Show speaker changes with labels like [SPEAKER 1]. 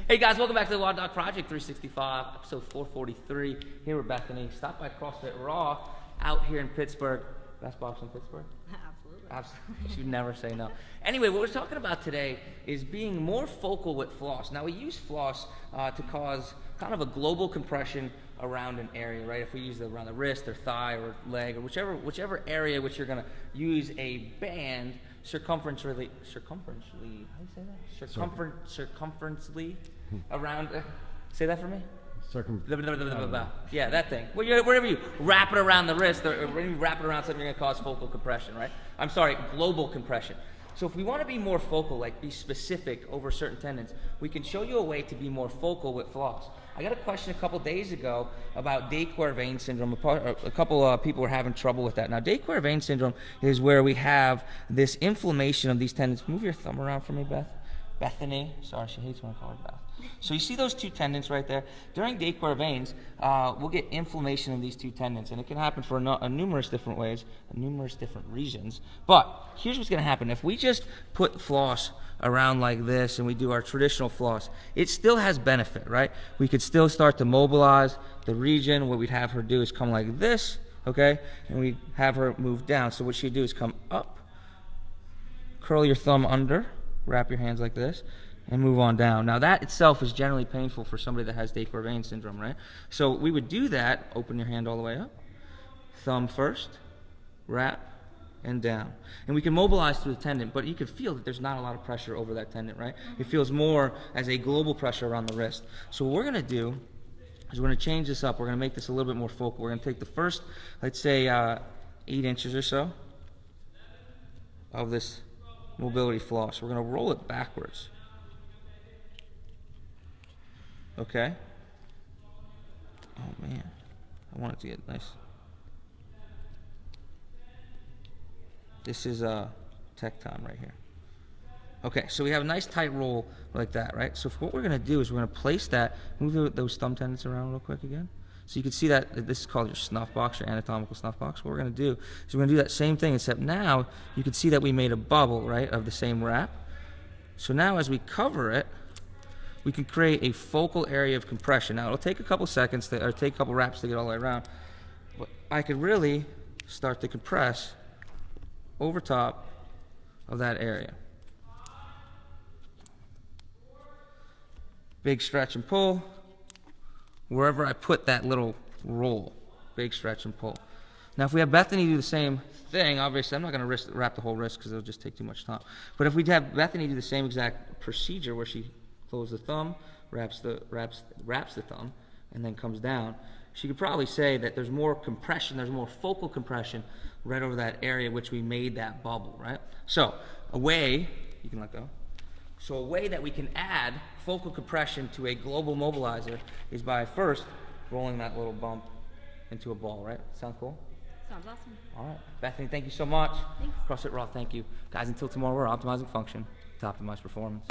[SPEAKER 1] Hey guys, welcome back to the WODdoc Project 365, episode 443. Here with Bethany. Stop by CrossFit Raw out here in Pittsburgh. Best box in Pittsburgh? Absolutely. She'd never say no. Anyway, what we're talking about today is being more focal with floss. Now we use floss to cause kind of a global compression around an area, right? If we use it around the wrist or thigh or leg or whichever area which you're gonna use a band circumferentially, how do you say that? Circumferentially around, say that for me? Yeah, that thing. Wherever you wrap it around the wrist or when you wrap it around something, you're gonna cause focal compression, right? I'm sorry, global compression. So if we want to be more focal, like be specific over certain tendons, we can show you a way to be more focal with floss. I got a question a couple days ago about Desquare vein syndrome. A couple people were having trouble with that. Now, Desquare vein syndrome is where we have this inflammation of these tendons. Move your thumb around for me, Bethany. Sorry, she hates when I call her Beth. So you see those two tendons right there? During Desquare veins, we'll get inflammation in these two tendons, and it can happen for numerous different ways, numerous different reasons. But here's what's going to happen. If we just put floss around like this and we do our traditional floss, it still has benefit, right? We could still start to mobilize the region. What we'd have her do is come like this, okay? And we have her move down. So what she'd do is come up, curl your thumb under, wrap your hands like this, and move on down. Now that itself is generally painful for somebody that has Desquare vein syndrome, right? So we would do that, open your hand all the way up, thumb first, wrap, and down. And we can mobilize through the tendon, but you can feel that there's not a lot of pressure over that tendon, right? It feels more as a global pressure around the wrist. So what we're gonna do is we're gonna change this up. We're gonna make this a little bit more focal. We're gonna take the first, let's say 8 inches or so of this mobility floss. We're gonna roll it backwards. Okay. Oh man, I want it to get nice. This is tech time right here. Okay, so we have a nice tight roll like that, right? So what we're gonna do is we're gonna place that, move those thumb tendons around real quick again. So you can see that this is called your snuff box, your anatomical snuff box. What we're gonna do is we're gonna do that same thing, except now you can see that we made a bubble, right, of the same wrap. So now as we cover it, we can create a focal area of compression. Now it'll take a couple seconds or take a couple wraps to get all the way around, but I could really start to compress over top of that area. Big stretch and pull. Wherever I put that little roll, big stretch and pull. Now if we have Bethany do the same thing, obviously I'm not going to wrap the whole wrist because it'll just take too much time. But if we have Bethany do the same exact procedure where she closes the thumb, wraps the thumb, and then comes down, she could probably say that there's more compression, there's more focal compression right over that area which we made that bubble, right? So a way, you can let go. So a way that we can add focal compression to a global mobilizer is by first rolling that little bump into a ball, right? Sound cool?
[SPEAKER 2] Sounds awesome.
[SPEAKER 1] All right. Bethany, thank you so much.
[SPEAKER 2] Thanks.
[SPEAKER 1] CrossFit Raw, thank you. Guys, until tomorrow, we're optimizing function to optimize performance.